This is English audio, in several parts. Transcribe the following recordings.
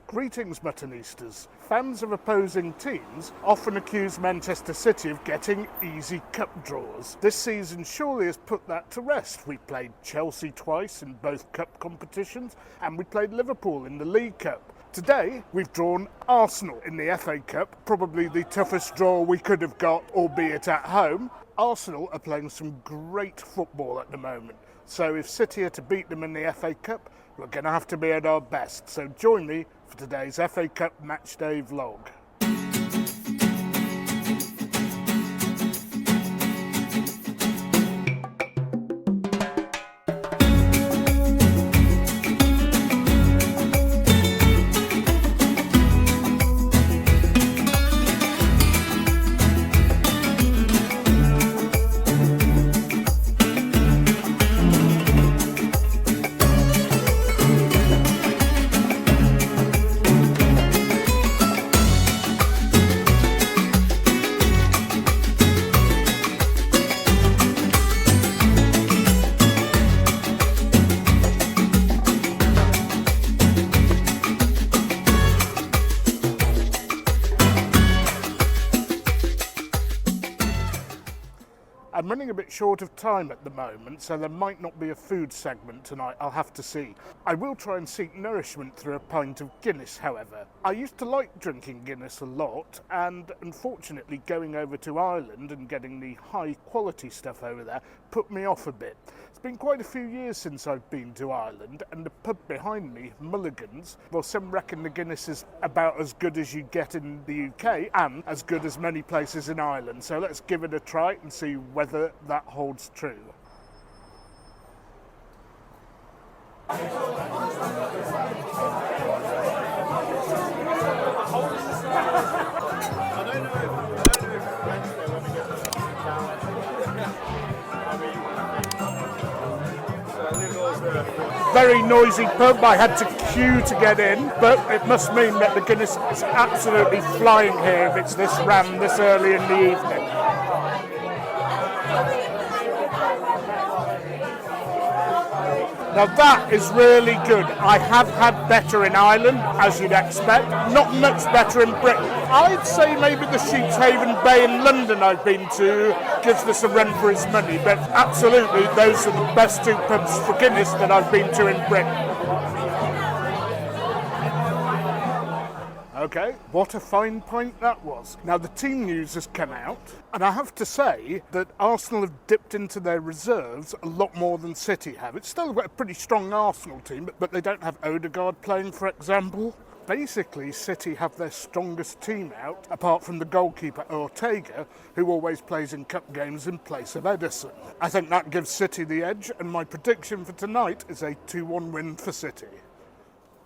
Greetings, Muttonistas. Fans of opposing teams often accuse Manchester City of getting easy cup draws. This season surely has put that to rest. We played Chelsea twice in both cup competitions, and we played Liverpool in the League Cup. Today, we've drawn Arsenal in the FA Cup, probably the toughest draw we could have got, albeit at home. Arsenal are playing some great football at the moment, so if City are to beat them in the FA Cup, we're going to have to be at our best. So join me for today's FA Cup Matchday vlog. I'm running a bit short of time at the moment, so there might not be a food segment tonight, I'll have to see. I will try and seek nourishment through a pint of Guinness, however. I used to like drinking Guinness a lot, and unfortunately going over to Ireland and getting the high quality stuff over there put me off a bit. It's been quite a few years since I've been to Ireland, and the pub behind me, Mulligans, well, some reckon the Guinness is about as good as you get in the UK and as good as many places in Ireland. So let's give it a try and see whether that holds true. Very noisy pub. I had to queue to get in, but it must mean that the Guinness is absolutely flying here if it's this ran this early in the evening. Now that is really good. I have had better in Ireland, as you'd expect. Not much better in Britain. I'd say maybe the Sheepshaven Bay in London I've been to gives this a run for its money, but absolutely those are the best two pubs for Guinness that I've been to in Britain. Okay, what a fine pint that was. Now the team news has come out, and I have to say that Arsenal have dipped into their reserves a lot more than City have. It's still a pretty strong Arsenal team, but they don't have Odegaard playing, for example. Basically, City have their strongest team out, apart from the goalkeeper Ortega, who always plays in cup games in place of Edison. I think that gives City the edge, and my prediction for tonight is a 2-1 win for City.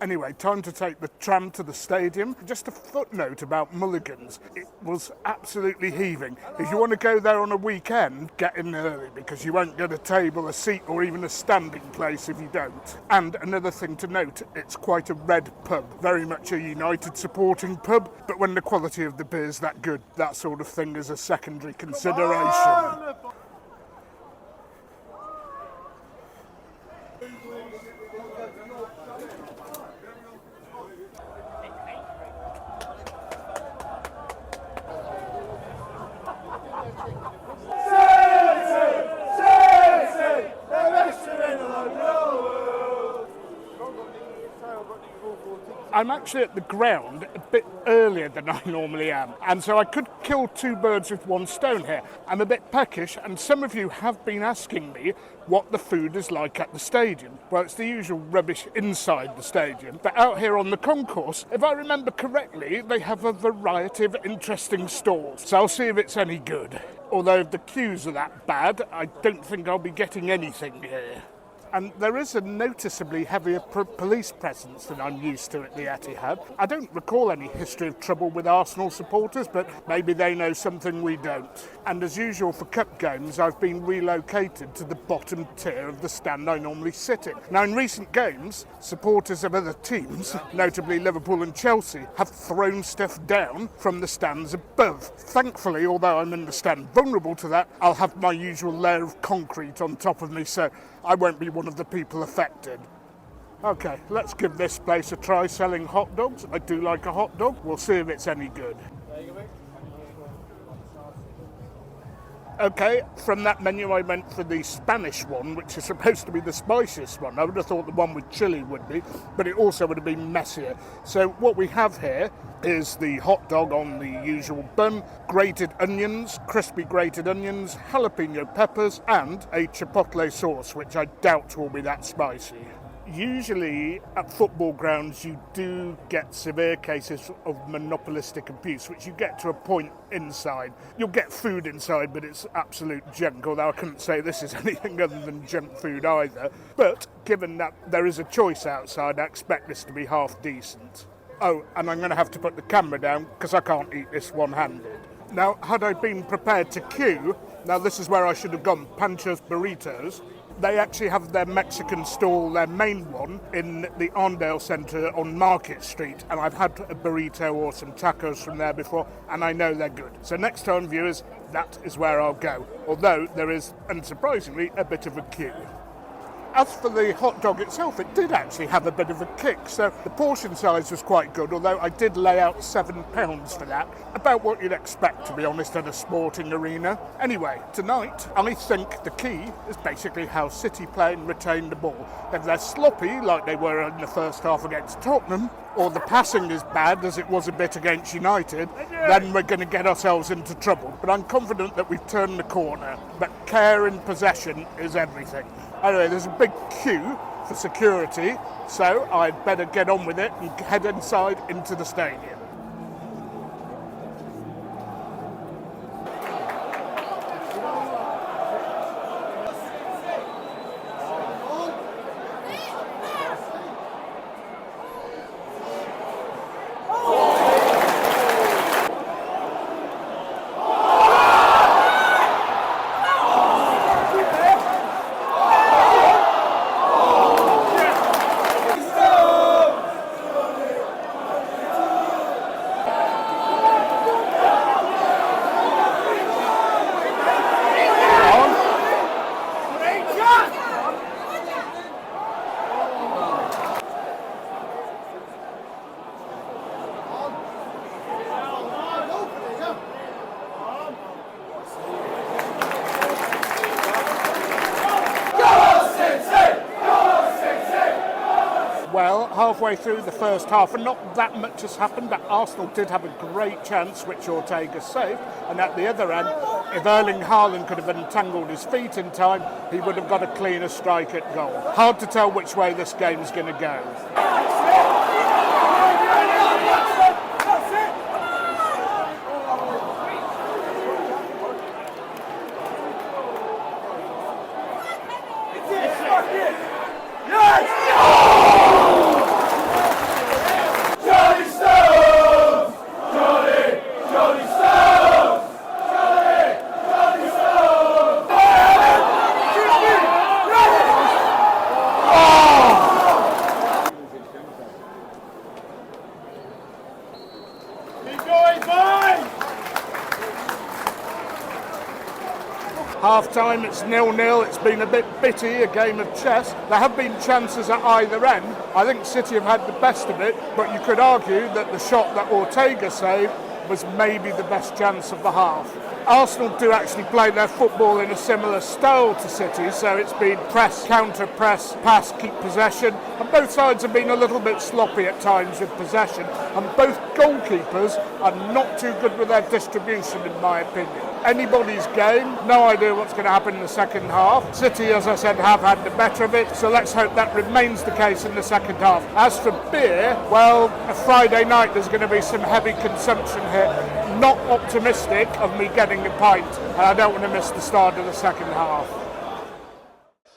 Anyway, time to take the tram to the stadium. Just a footnote about Mulligans. It was absolutely heaving. If you want to go there on a weekend, get in early because you won't get a table, a seat or even a standing place if you don't. And another thing to note, it's quite a red pub. Very much a United supporting pub, but when the quality of the beer's that good, that sort of thing is a secondary consideration. I'm actually at the ground a bit earlier than I normally am, and so I could kill two birds with one stone here. I'm a bit peckish, and some of you have been asking me what the food is like at the stadium. Well, it's the usual rubbish inside the stadium, but out here on the concourse, if I remember correctly, they have a variety of interesting stalls, so I'll see if it's any good. Although if the queues are that bad, I don't think I'll be getting anything here. And there is a noticeably heavier police presence than I'm used to at the Etihad. I don't recall any history of trouble with Arsenal supporters, but maybe they know something we don't. And as usual for cup games, I've been relocated to the bottom tier of the stand I normally sit in. Now, in recent games, supporters of other teams, notably Liverpool and Chelsea, have thrown stuff down from the stands above. Thankfully, although I'm in the stand vulnerable to that, I'll have my usual layer of concrete on top of me, so I won't be one of the people affected. Okay, let's give this place a try selling hot dogs. I do like a hot dog. We'll see if it's any good. Okay, from that menu I went for the Spanish one, which is supposed to be the spiciest one. I would have thought the one with chili would be, but it also would have been messier. So what we have here is the hot dog on the usual bun, grated onions, crispy grated onions, jalapeno peppers, and a chipotle sauce, which I doubt will be that spicy. Usually at football grounds you do get severe cases of monopolistic abuse, which you get to a point inside. You'll get food inside, but it's absolute junk, although I couldn't say this is anything other than junk food either. But given that there is a choice outside, I expect this to be half decent. Oh, and I'm going to have to put the camera down because I can't eat this one-handed. Now, had I been prepared to queue, now this is where I should have gone, Pancho's Burritos. They actually have their Mexican stall, their main one, in the Arndale Centre on Market Street, and I've had a burrito or some tacos from there before, and I know they're good. So next time, viewers, that is where I'll go, although there is, unsurprisingly, a bit of a queue. As for the hot dog itself, it did actually have a bit of a kick, so the portion size was quite good, although I did lay out £7 for that. About what you'd expect, to be honest, at a sporting arena. Anyway, tonight, I think the key is basically how City play and retain the ball. If they're sloppy, like they were in the first half against Tottenham, or the passing is bad, as it was a bit against United, then we're going to get ourselves into trouble. But I'm confident that we've turned the corner, but care in possession is everything. Anyway, there's a big queue for security, so I'd better get on with it and head inside into the stadium. Well, halfway through the first half, and not that much has happened, but Arsenal did have a great chance, which Ortega saved. And at the other end, if Erling Haaland could have untangled his feet in time, he would have got a cleaner strike at goal. Hard to tell which way this game's going to go. Half-time, it's 0-0. It's been a bit bitty, a game of chess. There have been chances at either end. I think City have had the best of it, but you could argue that the shot that Ortega saved was maybe the best chance of the half. Arsenal do actually play their football in a similar style to City, so it's been press, counter-press, pass, keep possession, and both sides have been a little bit sloppy at times with possession, and both goalkeepers are not too good with their distribution, in my opinion. Anybody's game, no idea what's going to happen in the second half. City, as I said, have had the better of it, so let's hope that remains the case in the second half. As for beer, well, a Friday night there's going to be some heavy consumption here. Not optimistic of me getting a pint, and I don't want to miss the start of the second half.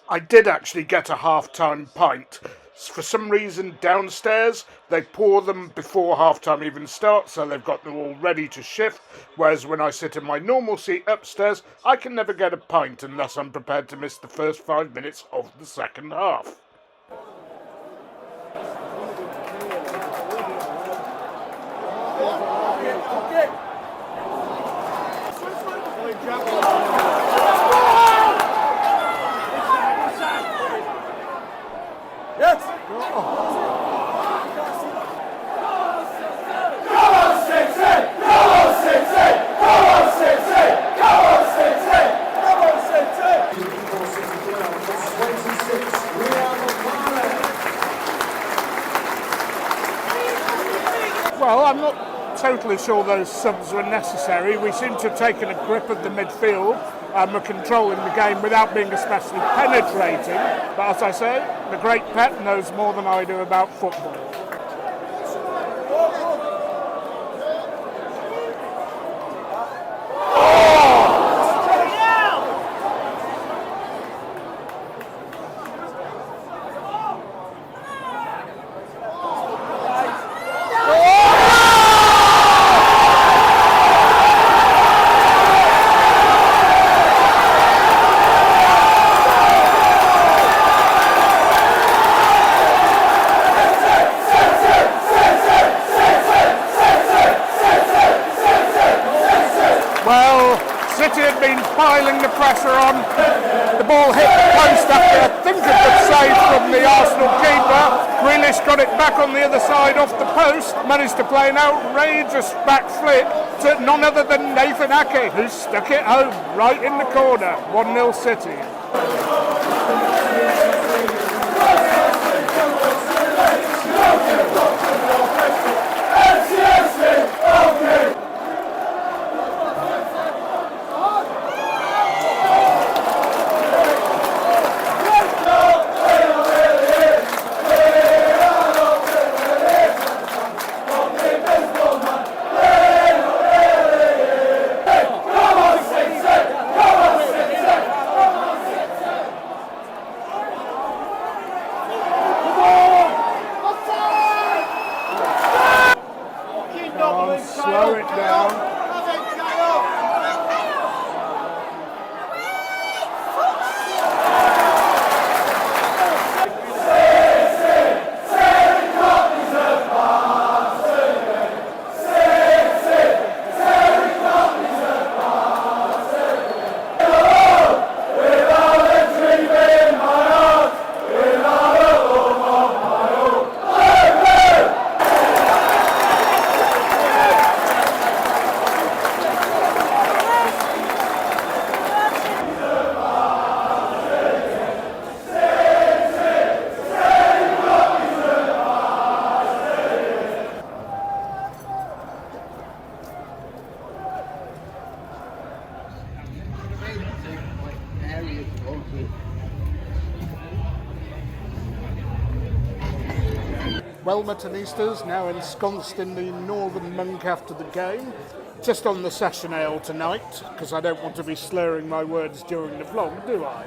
I did actually get a half-time pint. For some reason downstairs they pour them before half-time even starts, so they've got them all ready to shift, whereas when I sit in my normal seat upstairs I can never get a pint unless I'm prepared to miss the first 5 minutes of the second half. Yes! Oh. Well, I'm not totally sure those subs were necessary. We seem to have taken a grip of the midfield and we're controlling the game without being especially penetrating. But as I say, the great Pep knows more than I do about football. Piling the pressure on, the ball hit the post after I think a good save from the Arsenal keeper. Grealish got it back on the other side off the post, managed to play an outrageous back flick to none other than Nathan Aké, who stuck it home right in the corner. 1-0 City. Slow it down. Well, Muttonistas now ensconced in the Northern Monk after the game. Just on the session ale tonight, because I don't want to be slurring my words during the vlog, do I?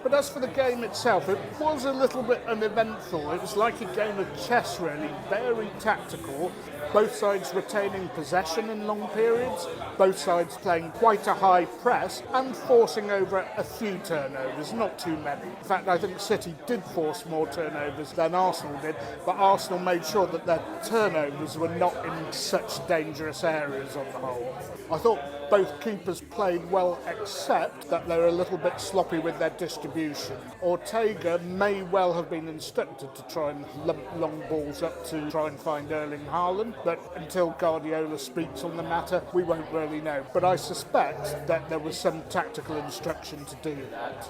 But as for the game itself, it was a little bit uneventful. It was like a game of chess, really, very tactical. Both sides retaining possession in long periods, both sides playing quite a high press and forcing over a few turnovers, not too many. In fact, I think City did force more turnovers than Arsenal did, but Arsenal made sure that their turnovers were not in such dangerous areas on the whole. I thought both keepers played well, except that they were a little bit sloppy with their distribution. Ortega may well have been instructed to try and lump long balls up to try and find Erling Haaland, but until Guardiola speaks on the matter, we won't really know. But I suspect that there was some tactical instruction to do that.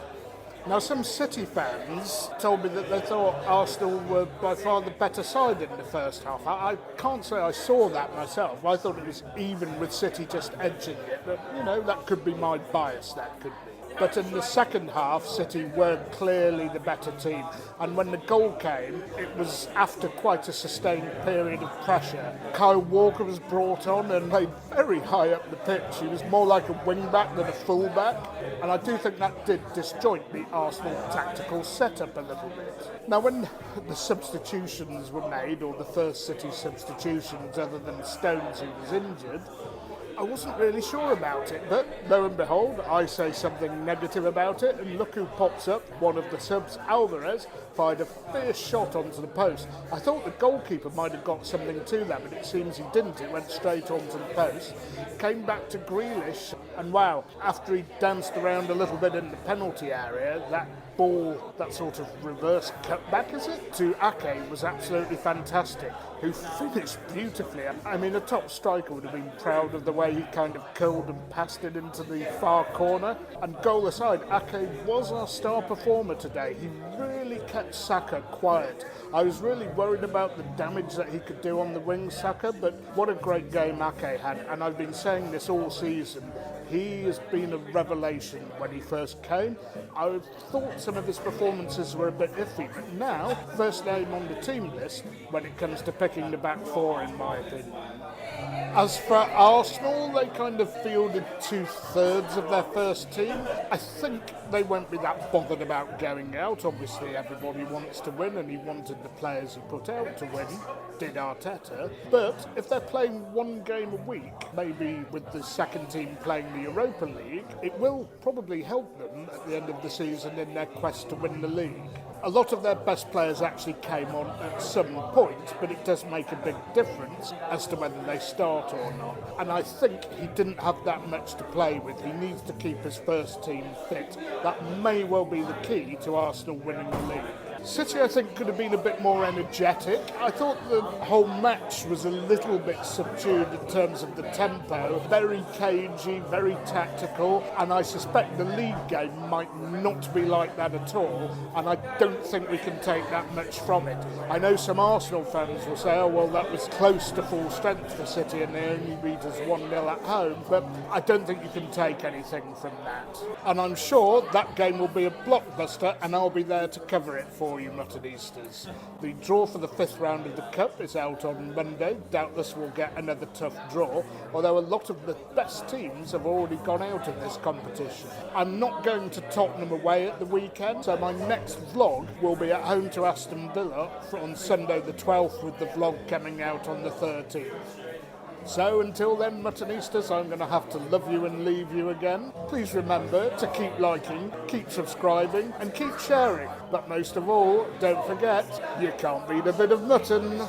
Now, some City fans told me that they thought Arsenal were by far the better side in the first half. I can't say I saw that myself. I thought it was even with City just edging it, but, you know, that could be my bias, that could be. But in the second half, City were clearly the better team. And when the goal came, it was after quite a sustained period of pressure. Kyle Walker was brought on and played very high up the pitch. He was more like a wing-back than a full-back. And I do think that did disjoint the Arsenal tactical setup a little bit. Now, when the substitutions were made, or the first City substitutions other than Stones, who was injured, I wasn't really sure about it, but lo and behold, I say something negative about it, and look who pops up. One of the subs, Alvarez, fired a fierce shot onto the post. I thought the goalkeeper might have got something to that, but it seems he didn't. It went straight onto the post. Came back to Grealish, and wow, after he danced around a little bit in the penalty area, that ball, that sort of reverse cutback, is it, to Aké was absolutely fantastic, who finished beautifully. I mean, a top striker would have been proud of the way he kind of curled and passed it into the far corner. And goal aside, Aké was our star performer today. He really kept Saka quiet. I was really worried about the damage that he could do on the wing, Saka, but what a great game Aké had. And I've been saying this all season. He has been a revelation when he first came. I thought some of his performances were a bit iffy, but now, first name on the team list when it comes to picking the back four, in my opinion. As for Arsenal, they kind of fielded 2/3 of their first team. I think they won't be that bothered about going out. Obviously, everybody wants to win, and he wanted the players he put out to win, did Arteta. But if they're playing one game a week, maybe with the second team playing the Europa League, it will probably help them at the end of the season in their quest to win the league. A lot of their best players actually came on at some point, but it does make a big difference as to whether they start or not. And I think he didn't have that much to play with. He needs to keep his first team fit. That may well be the key to Arsenal winning the league. City, I think, could have been a bit more energetic. I thought the whole match was a little bit subdued in terms of the tempo. Very cagey, very tactical, and I suspect the league game might not be like that at all, and I don't think we can take that much from it. I know some Arsenal fans will say, oh, well, that was close to full strength for City and they only beat us 1-0 at home, but I don't think you can take anything from that. And I'm sure that game will be a blockbuster, and I'll be there to cover it for you Muttonistas. The draw for the 5th round of the Cup is out on Monday. Doubtless we'll get another tough draw, although a lot of the best teams have already gone out in this competition. I'm not going to Tottenham away at the weekend, so my next vlog will be at home to Aston Villa on Sunday the 12th, with the vlog coming out on the 13th. So until then, Muttonistas, I'm going to have to love you and leave you again. Please remember to keep liking, keep subscribing and keep sharing. But most of all, don't forget, you can't beat a bit of mutton.